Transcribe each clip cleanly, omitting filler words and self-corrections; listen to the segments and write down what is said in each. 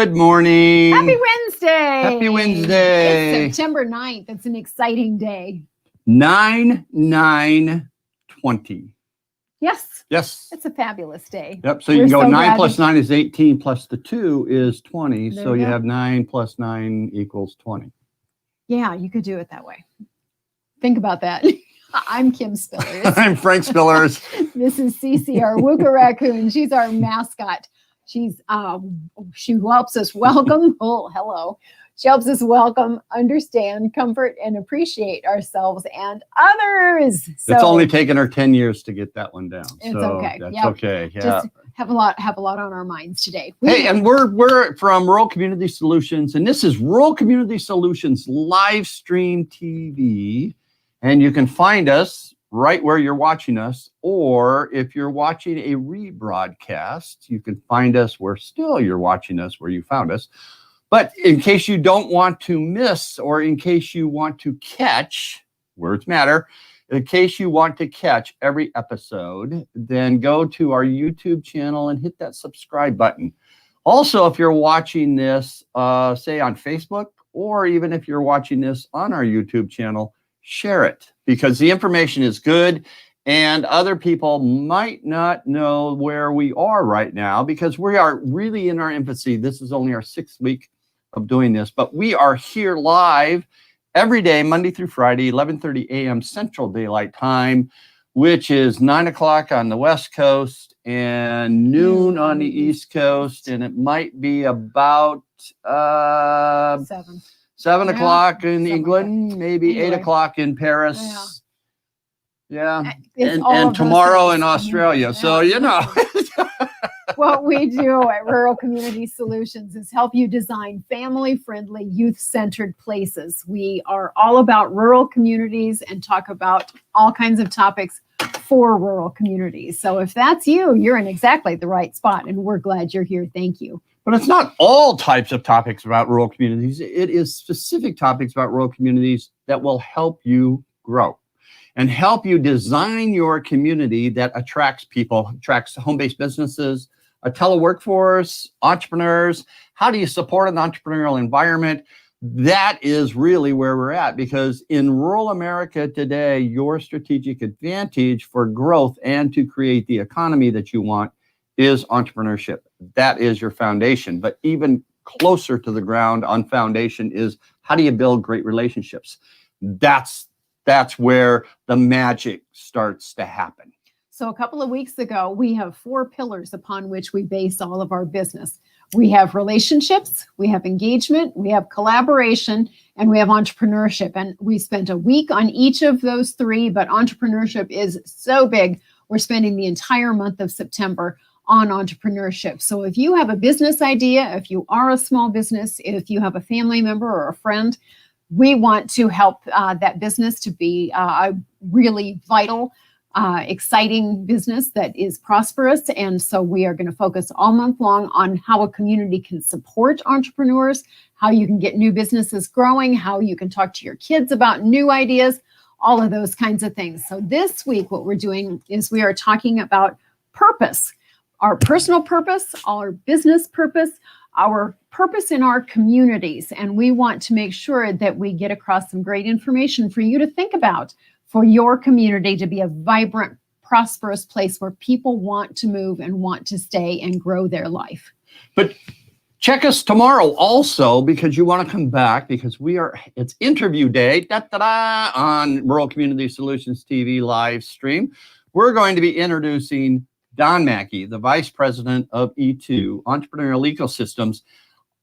Good morning. Happy Wednesday. Happy Wednesday. It's September 9th. It's an exciting day. 9/9/20. Yes. Yes. It's a fabulous day. Yep. So you can go 9 plus 9 is 18 plus the 2 is 20. So you have 9 plus 9 equals 20. Yeah, you could do it that way. Think about that. I'm Kim Spillers. I'm Frank Spillers. This is Cece, our Wooka Raccoon. She's our mascot. She helps us welcome. Oh, hello. She helps us welcome, understand, comfort, and appreciate ourselves and others. So it's only taken her 10 years to get that one down. It's so okay. That's Yep. okay. Yeah. Just have a lot on our minds today. Hey, and we're from Rural Community Solutions, and this is Rural Community Solutions live stream TV, and you can find us right where you're watching us, or if you're watching a rebroadcast, you can find us where still you're watching us, where you found us. But in case you don't want to miss, or in case you want to catch, words matter, in case you want to catch every episode, then go to our YouTube channel and hit that subscribe button. Also, if you're watching this, say on Facebook, or even if you're watching this on our YouTube channel, share it, because the information is good and other people might not know where we are right now, because we are really in our infancy. This is only our 6th week of doing this, but we are here live every day, Monday through Friday, 11:30 a.m. Central Daylight Time, which is 9 o'clock on the West Coast and noon on the East Coast. And it might be about 7 o'clock in England, maybe 8 o'clock in Paris. Yeah. And tomorrow in Australia. Yeah. So, you know. What we do at Rural Community Solutions is help you design family-friendly, youth-centered places. We are all about rural communities and talk about all kinds of topics for rural communities. So if that's you, you're in exactly the right spot, and we're glad you're here. Thank you. But it's not all types of topics about rural communities. It is specific topics about rural communities that will help you grow and help you design your community that attracts people, attracts home-based businesses, a teleworkforce, entrepreneurs. How do you support an entrepreneurial environment? That is really where we're at, because in rural America today, your strategic advantage for growth and to create the economy that you want is entrepreneurship. That is your foundation. But even closer to the ground on foundation is, how do you build great relationships? That's where the magic starts to happen. So a couple of weeks ago, we have 4 pillars upon which we base all of our business. We have relationships, we have engagement, we have collaboration, and we have entrepreneurship. And we spent a week on each of those 3, but entrepreneurship is so big. We're spending the entire month of September on entrepreneurship. So if you have a business idea, if you are a small business, if you have a family member or a friend, we want to help that business to be a really vital, exciting business that is prosperous. And so we are going to focus all month long on how a community can support entrepreneurs, how you can get new businesses growing, how you can talk to your kids about new ideas, all of those kinds of things. So this week, what we're doing is we are talking about purpose. Our personal purpose, our business purpose, our purpose in our communities. And we want to make sure that we get across some great information for you to think about, for your community to be a vibrant, prosperous place where people want to move and want to stay and grow their life. But check us tomorrow also, because you want to come back, because it's interview day on Rural Community Solutions TV live stream. We're going to be introducing Don Mackey, the Vice President of E2 Entrepreneurial Ecosystems,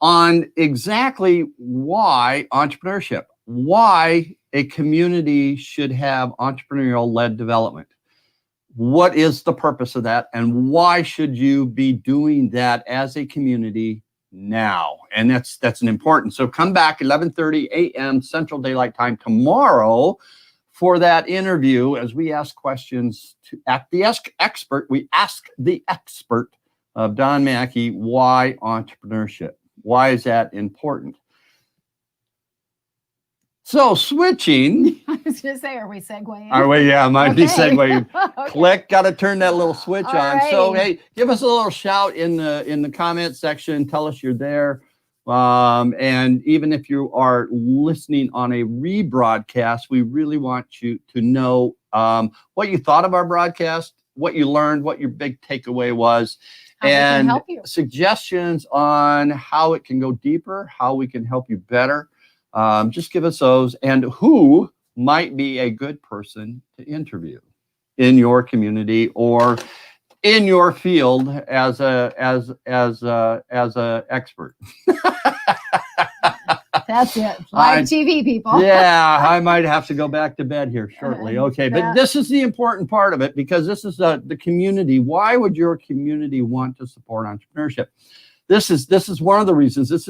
on exactly why entrepreneurship, why a community should have entrepreneurial-led development. What is the purpose of that, and why should you be doing that as a community now? And that's an important. So come back 11:30 a.m. Central Daylight Time tomorrow for that interview, as we ask questions at the expert. We ask the expert of Don Mackey, why entrepreneurship? Why is that important? So switching. I was going to say, are we segueing? Are we? Yeah, might be segueing. Okay. Click, got to turn that little switch All on. right. So, hey, give us a little shout in the comment section. Tell us you're there. And even if you are listening on a rebroadcast, we really want you to know what you thought of our broadcast, what you learned, what your big takeaway was, How we can and help you. suggestions on how it can go deeper, how we can help you better. Just give us those, and who might be a good person to interview in your community or in your field as a expert. That's it. Live TV, people. Yeah, I might have to go back to bed here shortly. Okay, but this is the important part of it, because this is the community. Why would your community want to support entrepreneurship? This is one of the reasons. This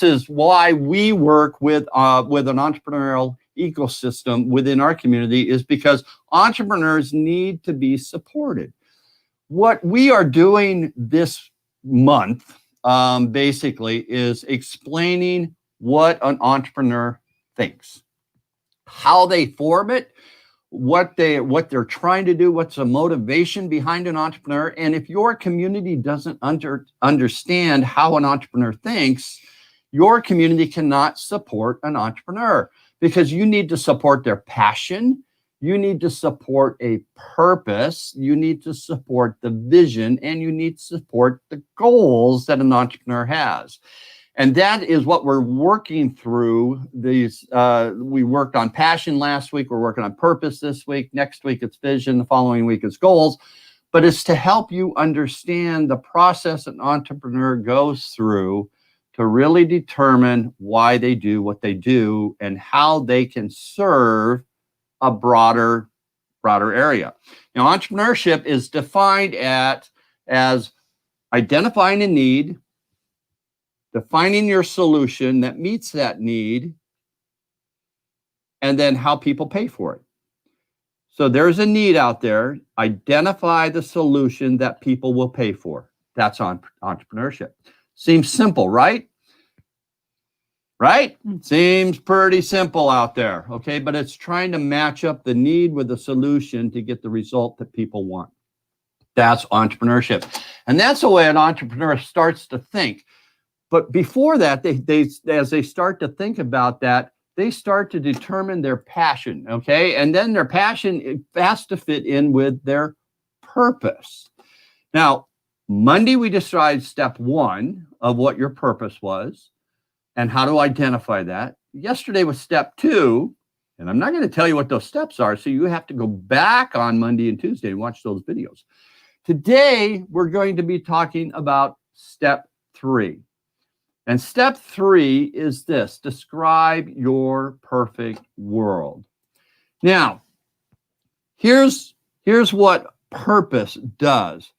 is why we work with an entrepreneurial ecosystem within our community, is because entrepreneurs need to be supported. What we are doing this month basically is explaining what an entrepreneur thinks, how they form it, what they're trying to do, what's the motivation behind an entrepreneur. And if your community doesn't understand how an entrepreneur thinks, your community cannot support an entrepreneur, because you need to support their passion. You need to support a purpose. You need to support the vision, and you need to support the goals that an entrepreneur has. And that is what we're working through these. We worked on passion last week. We're working on purpose this week. Next week, it's vision. The following week, it's goals. But it's to help you understand the process an entrepreneur goes through to really determine why they do what they do and how they can serve a broader area. Now, entrepreneurship is defined as identifying a need, defining your solution that meets that need, and then how people pay for it. So there's a need out there. Identify the solution that people will pay for. That's entrepreneurship. Seems simple, right? Right? Seems pretty simple out there, okay? But it's trying to match up the need with the solution to get the result that people want. That's entrepreneurship. And that's the way an entrepreneur starts to think. But before that, as they start to think about that, they start to determine their passion, okay? And then their passion has to fit in with their purpose. Now, Monday, we decided step one of what your purpose was and how to identify that. Yesterday was step two, and I'm not going to tell you what those steps are, so you have to go back on Monday and Tuesday and watch those videos. Today, we're going to be talking about step three. And step three is this: describe your perfect world. Now, here's what purpose does.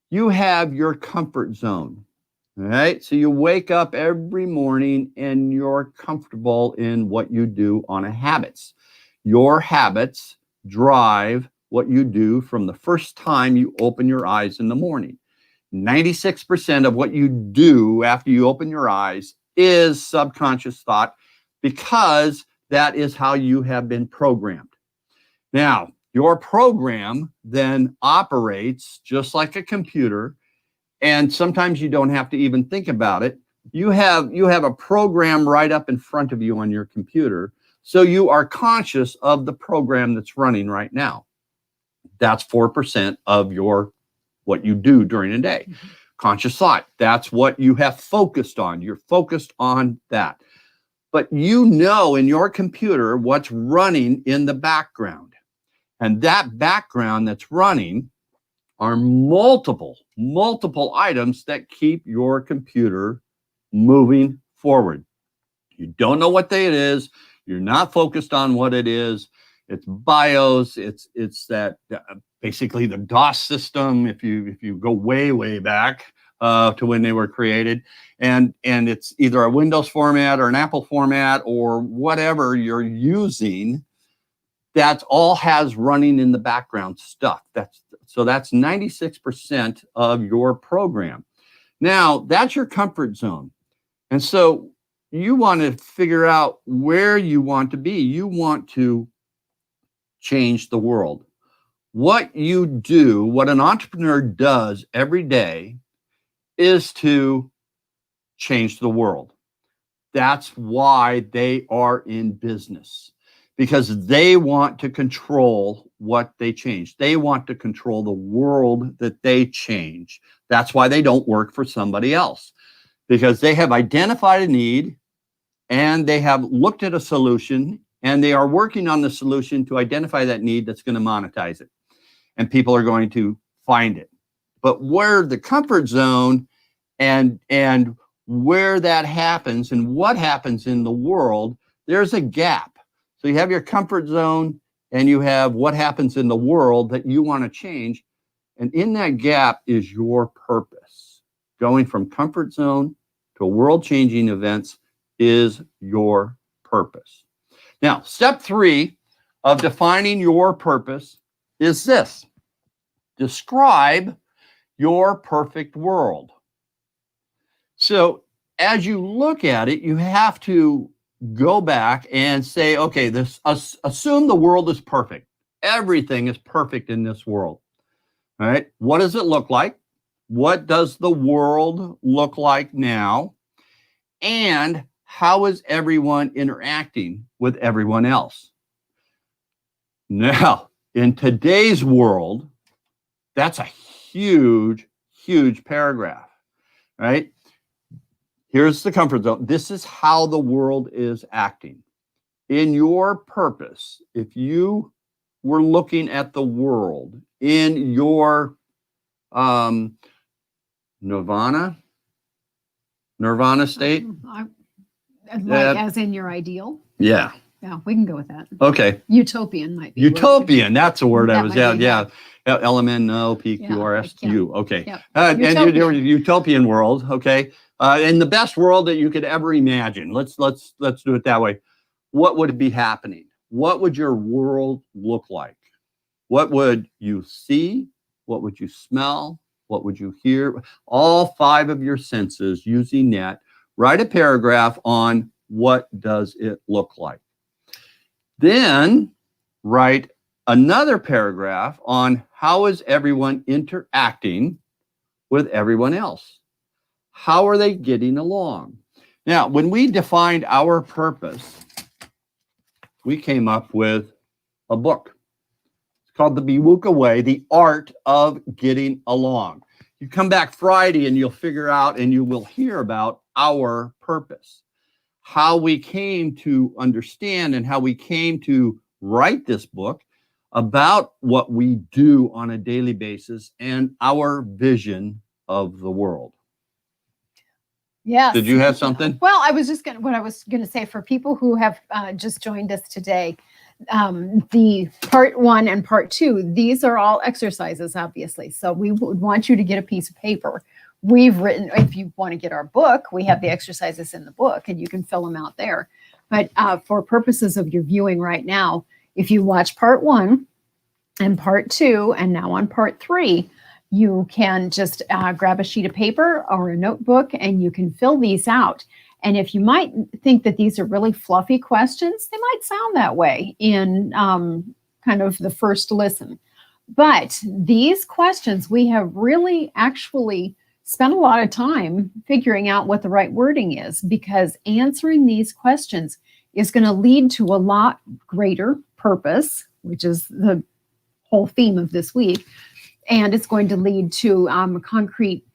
You have your comfort zone. All right. So you wake up every morning and you're comfortable in what you do on a habits. Your habits drive what you do from the first time you open your eyes in the morning. 96% of what you do after you open your eyes is subconscious thought, because that is how you have been programmed. Now, your program then operates just like a computer. And sometimes you don't have to even think about it. You have a program right up in front of you on your computer. So you are conscious of the program that's running right now. That's 4% of what you do during a day. Mm-hmm. Conscious thought. That's what you have focused on. You're focused on that. But you know in your computer what's running in the background. And that background that's running are multiple items that keep your computer moving forward. You don't know what it is. You're not focused on what it is. It's BIOS. It's that basically the DOS system. If you go way back to when they were created, and it's either a Windows format or an Apple format or whatever you're using. That's all has running in the background stuff. That's 96% of your program. Now, that's your comfort zone. And so you want to figure out where you want to be. You want to change the world. What you do, what an entrepreneur does every day, is to change the world. That's why they are in business, because they want to control what they change. They want to control the world that they change. That's why they don't work for somebody else, because they have identified a need and they have looked at a solution and they are working on the solution to identify that need that's going to monetize it. And people are going to find it. But where the comfort zone and where that happens and what happens in the world, there's a gap. So you have your comfort zone and you have what happens in the world that you want to change. And in that gap is your purpose. Going from comfort zone to world-changing events is your purpose. Now, step 3 of defining your purpose is this: describe your perfect world. So as you look at it, you have to go back and say, okay, assume the world is perfect. Everything is perfect in this world. All right. What does it look like? What does the world look like now? And how is everyone interacting with everyone else? Now, in today's world, that's a huge, huge paragraph, right? Here's the comfort zone. This is how the world is acting. In your purpose, if you were looking at the world in your nirvana state. As in your ideal? Yeah. Yeah, we can go with that. Okay. Utopian might be. Utopian, that's a word I That was, might be, yeah. LMNOPQRSU, okay. Yep. And Utopian. your utopian world, okay. In the best world that you could ever imagine. Let's do it that way. What would be happening? What would your world look like? What would you see? What would you smell? What would you hear? All 5 of your senses using that. Write a paragraph on what does it look like. Then write another paragraph on how is everyone interacting with everyone else. How are they getting along? Now, when we defined our purpose, we came up with a book. It's called The BWOOCA Way, The Art of Getting Along. You come back Friday and you'll figure out and you will hear about our purpose, how we came to understand and how we came to write this book about what we do on a daily basis and our vision of the world. Yes. Did you have something? Well, I was going to say for people who have just joined us today, the part 1 and part 2, these are all exercises, obviously. So we would want you to get a piece of paper. We've written, if you want to get our book, we have the exercises in the book and you can fill them out there. But for purposes of your viewing right now, if you watch part 1 and part 2 and now on part 3, you can just grab a sheet of paper or a notebook and you can fill these out. And if you might think that these are really fluffy questions, they might sound that way in kind of the first listen. But these questions, we have really actually spent a lot of time figuring out what the right wording is, because answering these questions is going to lead to a lot greater purpose, which is the whole theme of this week. And it's going to lead to concrete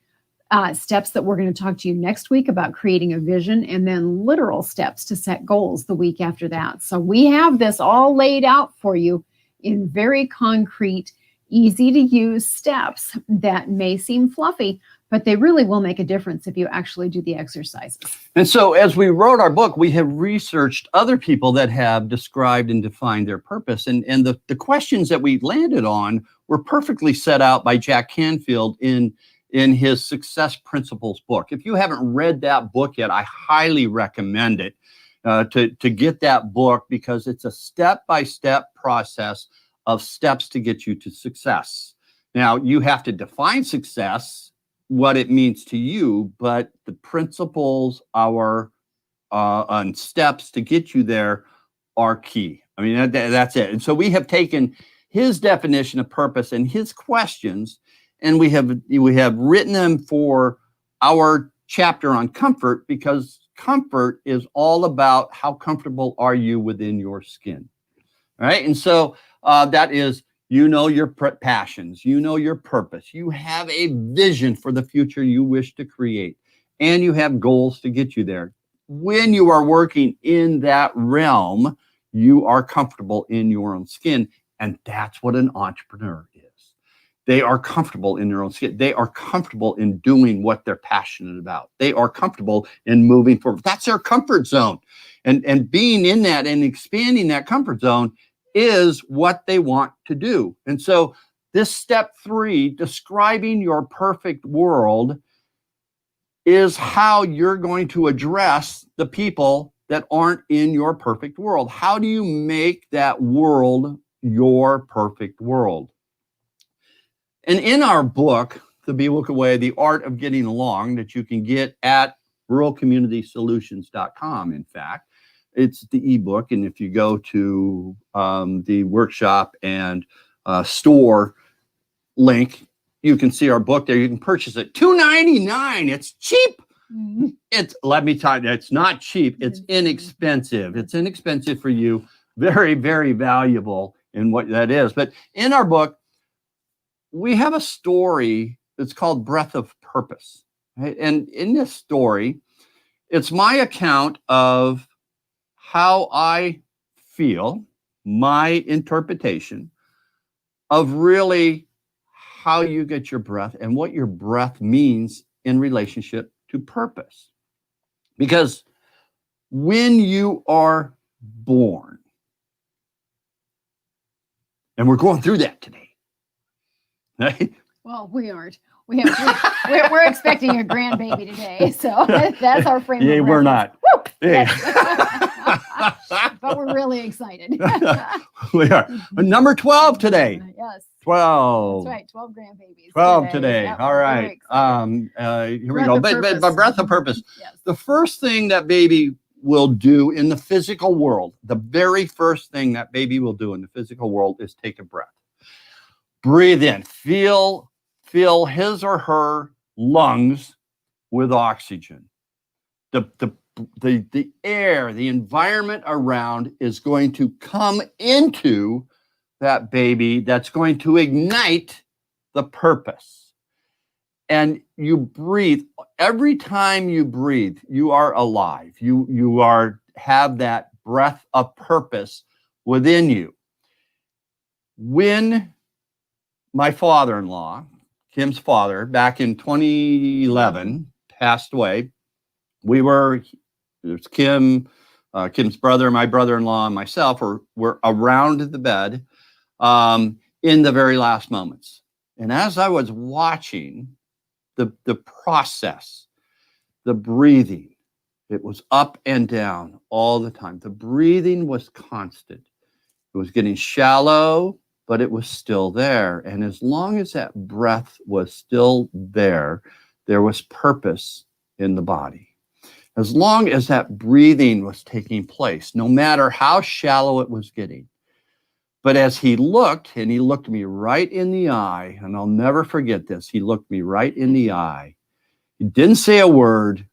steps that we're going to talk to you next week about creating a vision, and then literal steps to set goals the week after that. So we have this all laid out for you in very concrete, easy to use steps that may seem fluffy, but they really will make a difference if you actually do the exercises. And so as we wrote our book, we have researched other people that have described and defined their purpose. And the questions that we landed on were perfectly set out by Jack Canfield in his Success Principles book. If you haven't read that book yet, I highly recommend it to get that book, because it's a step-by-step process of steps to get you to success. Now, you have to define success, what it means to you, but the principles, and steps to get you there are key. I mean, that's it. And so we have taken his definition of purpose and his questions, and we have written them for our chapter on comfort because comfort is all about how comfortable are you within your skin. All right. And so that is, you know, your passions, you know, your purpose, you have a vision for the future you wish to create, and you have goals to get you there. When you are working in that realm, you are comfortable in your own skin. And that's what an entrepreneur is. They are comfortable in their own skin. They are comfortable in doing what they're passionate about. They are comfortable in moving forward. That's their comfort zone. And being in that and expanding that comfort zone is what they want to do. And so this step 3, describing your perfect world, is how you're going to address the people that aren't in your perfect world. How do you make that world your perfect world? And in our book, The BWOOCA Way, The Art of Getting Along, that you can get at ruralcommunitysolutions.com, in fact, it's the ebook. And if you go to the workshop and store link, you can see our book there. You can purchase it. $2.99. It's cheap. It's, let me tell you, it's not cheap. It's inexpensive. It's inexpensive for you. Very, very valuable in what that is. But in our book, we have a story that's called Breath of Purpose. Right? And in this story, it's my account of how I feel, my interpretation of really how you get your breath and what your breath means in relationship to purpose. Because when you are born, and we're going through that today, right? Well, we aren't. We're expecting a grandbaby today, so that's our frame. Yeah, of we're reference. not. Woo! Hey. But we're really excited. We are. Number 12 today. Yes. 12. That's right. 12 grandbabies. 12 today. Yep, All we're right. very Here we Breath go. of But purpose. breath of purpose. Yes. The first thing that baby will do in the physical world, the very first thing that baby will do in the physical world is take a breath. Breathe in. Feel his or her lungs with oxygen. The air, the environment around is going to come into that baby. That's going to ignite the purpose. And you breathe. Every time you breathe, you are alive. You have that breath of purpose within you. When my father-in-law, Kim's father, back in 2011, passed away, there's Kim, Kim's brother, my brother-in-law, and myself were around the bed in the very last moments. And as I was watching the process, the breathing, it was up and down all the time. The breathing was constant. It was getting shallow, but it was still there. And as long as that breath was still there was purpose in the body. As long as that breathing was taking place, no matter how shallow it was getting. But as he looked, and he looked me right in the eye, and I'll never forget this, he looked me right in the eye. He didn't say a word,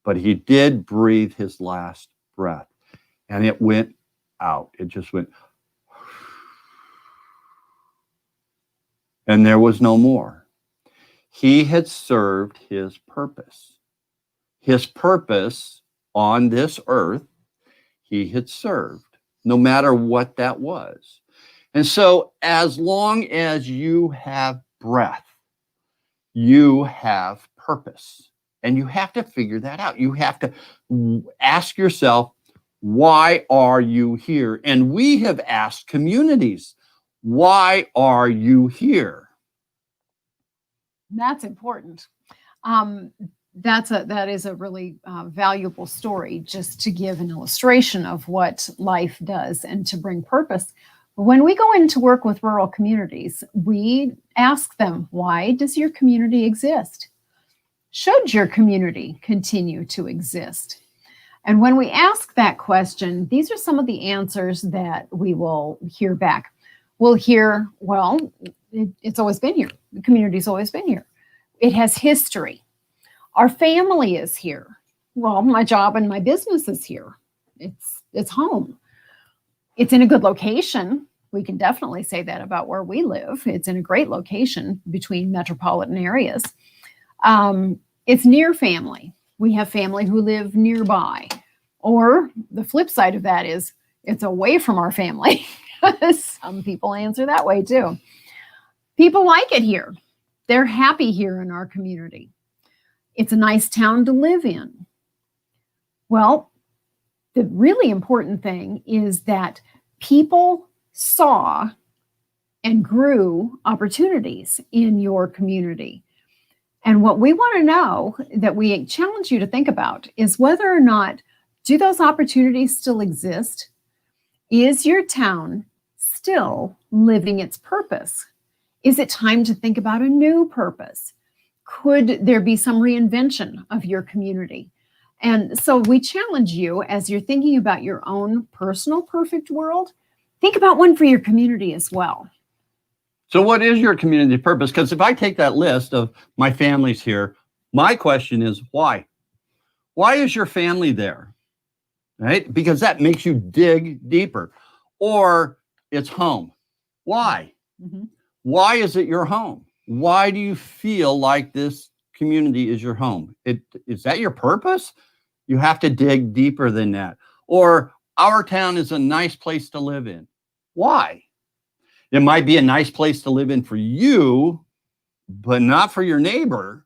but he did breathe his last breath. And it went out. It just went. And there was no more. He had served his purpose. His purpose on this earth, he had served, no matter what that was. And so as long as you have breath, you have purpose. And you have to figure that out. You have to ask yourself, why are you here? And we have asked communities, why are you here? That's important. That is a really valuable story, just to give an illustration of what life does and to bring purpose. When we go in to work with rural communities, we ask them, why does your community exist? Should your community continue to exist? And when we ask that question, these are some of the answers that we will hear back. We'll hear, well, it's always been here. The community's always been here. It has history. Our family is here. Well, my job and my business is here. It's home. It's in a good location. We can definitely say that about where we live. It's in a great location between metropolitan areas. It's near family. We have family who live nearby. Or the flip side of that is it's away from our family. Some people answer that way too. People like it here. They're happy here in our community. It's a nice town to live in. Well, the really important thing is that people saw and grew opportunities in your community. And what we want to know, that we challenge you to think about, is whether or not do those opportunities still exist? Is your town still living its purpose? Is it time to think about a new purpose? Could there be some reinvention of your community? And so we challenge you, as you're thinking about your own personal perfect world, think about one for your community as well. So what is your community purpose? Because if I take that list of my families here, my question is why? Why is your family there? Right? Because that makes you dig deeper. Or it's home. Why? Mm-hmm. Why is it your home? Why do you feel like this community is your home? Is that your purpose? You have to dig deeper than that. Or our town is a nice place to live in. Why? It might be a nice place to live in for you, but not for your neighbor.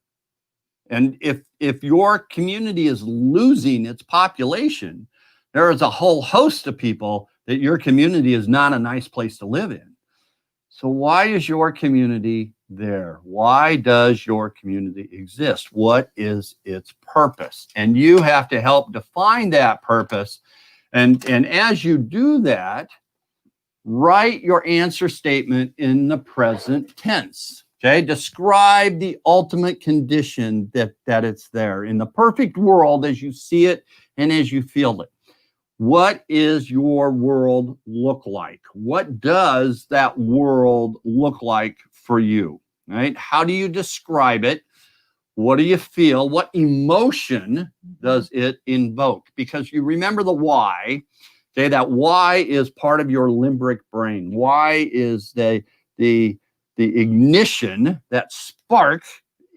And if your community is losing its population, there is a whole host of people that your community is not a nice place to live in. So why is your community there? Why does your community exist? What is its purpose? And you have to help define that purpose. And as you do that, write your answer statement in the present tense. Okay, describe the ultimate condition that it's there in the perfect world as you see it and as you feel it. What is your world look like? What does that world look like for you? Right? How do you describe it? What do you feel? What emotion does it invoke? Because you remember the why. Okay, that why is part of your limbic brain. Why is the ignition, that spark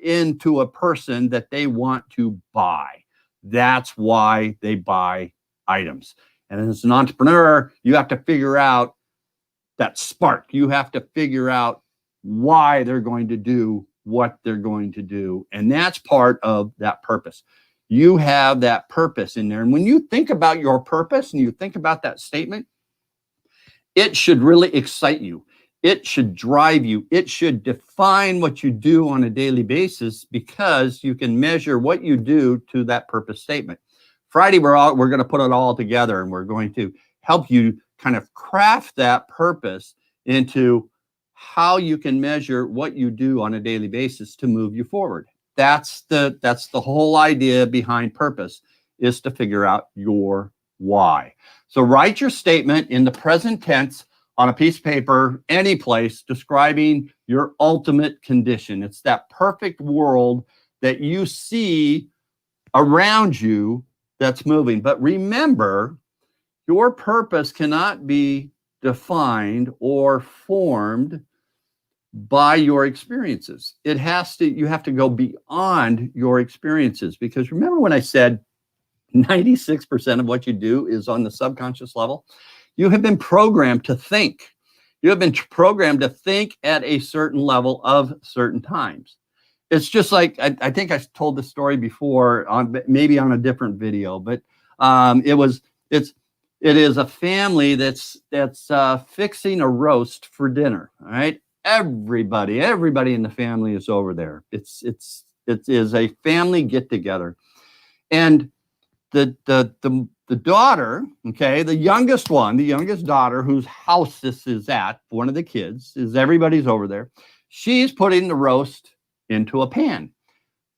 into a person that they want to buy. That's why they buy items. And as an entrepreneur, you have to figure out that spark. You have to figure out why they're going to do what they're going to do. And that's part of that purpose. You have that purpose in there. And when you think about your purpose and you think about that statement, it should really excite you. It should drive you. It should define what you do on a daily basis, because you can measure what you do to that purpose statement. Friday, we're going to put it all together, and we're going to help you kind of craft that purpose into how you can measure what you do on a daily basis to move you forward. That's the whole idea behind purpose, is to figure out your why. So write your statement in the present tense on a piece of paper, any place, describing your ultimate condition. It's that perfect world that you see around you that's moving. But remember, your purpose cannot be defined or formed by your experiences. You have to go beyond your experiences, because remember when I said 96% of what you do is on the subconscious level? You have been programmed to think. You have been programmed to think at a certain level of certain times. It's just like, I think I told this story before, maybe on a different video, but it is a family that's fixing a roast for dinner. All right, everybody in the family is over there. It is a family get together, and the daughter, okay, the youngest daughter, whose house this is at, one of the kids, everybody's over there. She's putting the roast into a pan.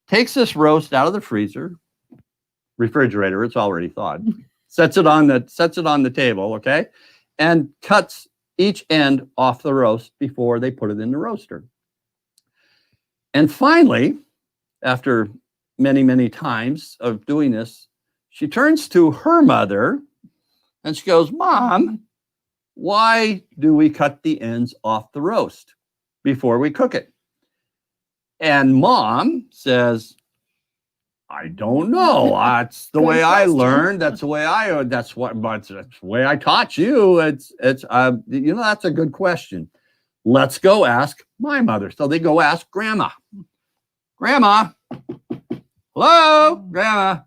Takes this roast out of the freezer, refrigerator, it's already thawed. Sets it on the table, okay, and cuts each end off the roast before they put it in the roaster. And finally, after many, many times of doing this, she turns to her mother and she goes, Mom, why do we cut the ends off the roast before we cook it? And Mom says, I don't know. That's the Good way I question. learned. That's the way that's the way I taught you. It's that's a good question. Let's go ask my mother. So they go ask Grandma. Grandma, hello, Grandma.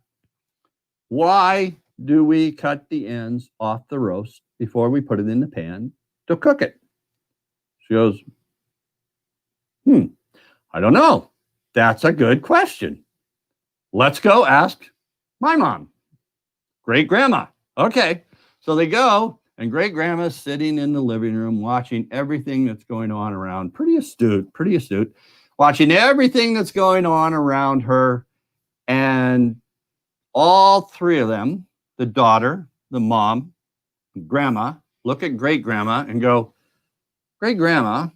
Why do we cut the ends off the roast before we put it in the pan to cook it? She goes, I don't know. That's a good question. Let's go ask my mom, great grandma. Okay. So they go, and great grandma's sitting in the living room watching everything that's going on around. Pretty astute, watching everything that's going on around her. And all three of them, the daughter, the mom, grandma, look at great grandma and go, great grandma,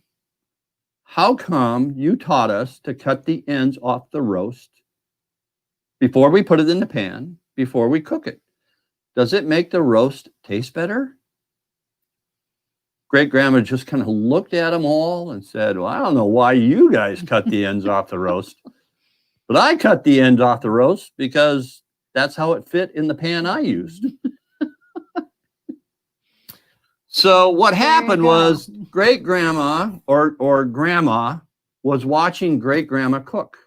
how come you taught us to cut the ends off the roast before we put it in the pan, before we cook it? Does it make the roast taste better? Great grandma just kind of looked at them all and said, well, I don't know why you guys cut the ends off the roast, but I cut the ends off the roast because that's how it fit in the pan I used. So what happened was great grandma or grandma was watching great grandma cook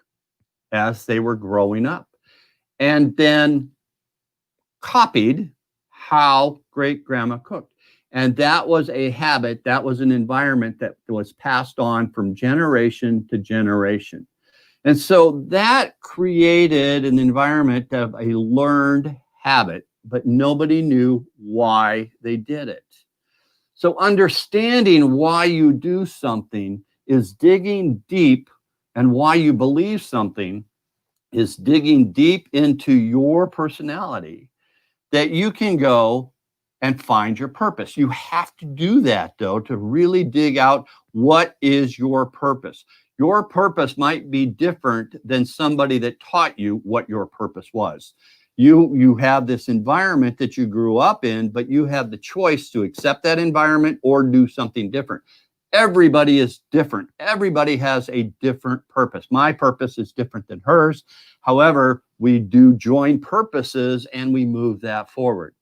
as they were growing up, and then copied how great grandma cooked. And that was a habit, that was an environment that was passed on from generation to generation. And so that created an environment of a learned habit, but nobody knew why they did it. So understanding why you do something is digging deep, and why you believe something is digging deep into your personality, that you can go and find your purpose. You have to do that, though, to really dig out what is your purpose. Your purpose might be different than somebody that taught you what your purpose was. You have this environment that you grew up in, but you have the choice to accept that environment or do something different. Everybody is different. Everybody has a different purpose. My purpose is different than hers. However, we do join purposes and we move that forward.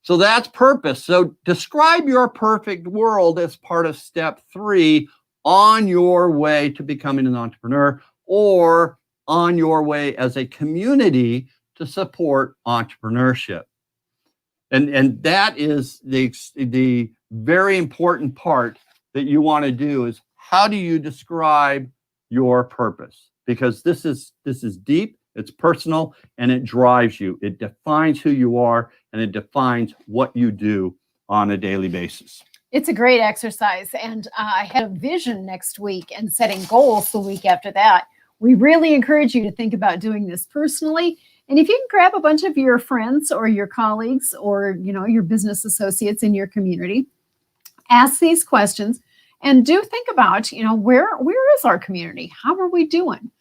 So that's purpose. So describe your perfect world as part of step 3 on your way to becoming an entrepreneur, or on your way as a community to support entrepreneurship. And that is the very important part that you want to do, is how do you describe your purpose? Because this is deep, it's personal, and it drives you. It defines who you are, and it defines what you do on a daily basis. It's a great exercise. And I had a vision next week and setting goals the week after that. We really encourage you to think about doing this personally. And if you can grab a bunch of your friends or your colleagues or, your business associates in your community, ask these questions and do think about, where is our community? How are we doing?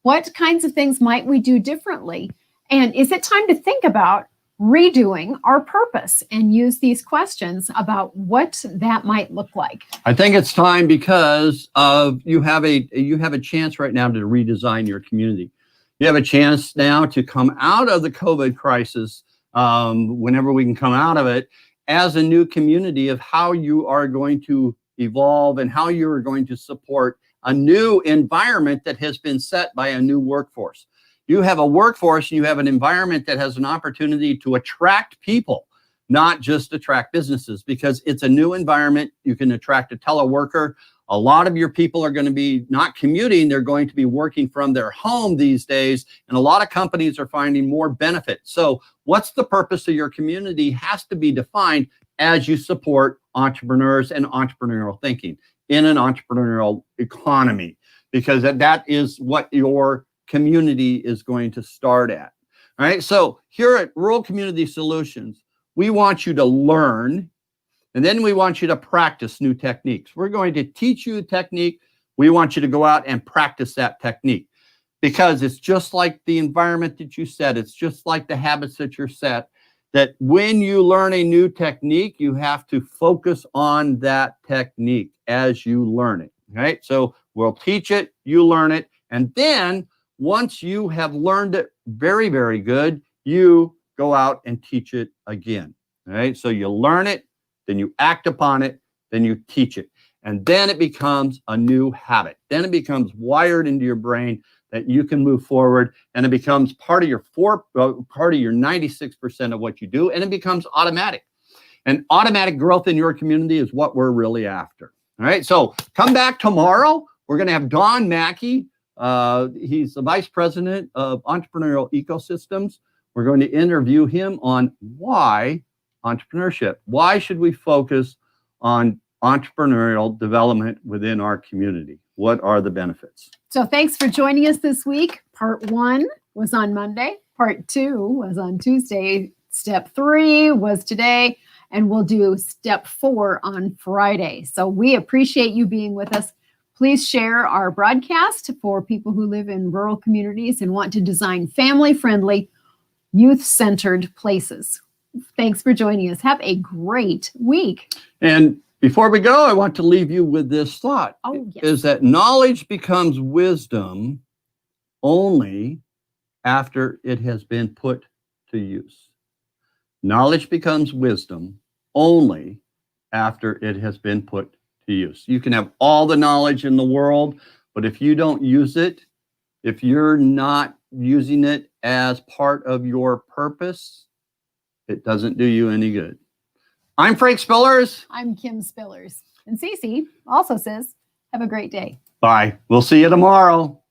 What kinds of things might we do differently? And is it time to think about redoing our purpose, and use these questions about what that might look like? I think it's time, because you have a chance right now to redesign your community. You have a chance now to come out of the COVID crisis, whenever we can come out of it, as a new community of how you are going to evolve and how you are going to support a new environment that has been set by a new workforce. You have a workforce and you have an environment that has an opportunity to attract people, not just attract businesses, because it's a new environment. You can attract a teleworker. A lot of your people are going to be not commuting. They're going to be working from their home these days. And a lot of companies are finding more benefit. So what's the purpose of your community has to be defined as you support entrepreneurs and entrepreneurial thinking in an entrepreneurial economy, because that is what your community is going to start at. All right. So here at Rural Community Solutions, we want you to learn, and then we want you to practice new techniques. We're going to teach you a technique. We want you to go out and practice that technique. because it's just like the environment that you set. It's just like the habits that you're set, that when you learn a new technique, you have to focus on that technique as you learn it, right? So we'll teach it, you learn it, and then once you have learned it very, very good, you go out and teach it again, right? So you learn it, then you act upon it, then you teach it. And then it becomes a new habit. Then it becomes wired into your brain that you can move forward, and it becomes part of your 96% of what you do, and it becomes automatic. And automatic growth in your community is what we're really after. All right, so come back tomorrow. We're going to have Don Mackey. He's the Vice President of Entrepreneurial Ecosystems. We're going to interview him on why entrepreneurship. Why should we focus on entrepreneurial development within our community? What are the benefits? So thanks for joining us this week. Part 1 was on Monday. Part 2 was on Tuesday. Step 3 was today. And we'll do step 4 on Friday. So we appreciate you being with us. Please share our broadcast for people who live in rural communities and want to design family-friendly, youth-centered places. Thanks for joining us. Have a great week. And before we go, I want to leave you with this thought. Oh, yes. Is that knowledge becomes wisdom only after it has been put to use. Knowledge becomes wisdom only after it has been put to use. You can have all the knowledge in the world, but if you don't use it, if you're not using it as part of your purpose, it doesn't do you any good. I'm Frank Spillers. I'm Kim Spillers. And Cece also says, have a great day. Bye. We'll see you tomorrow.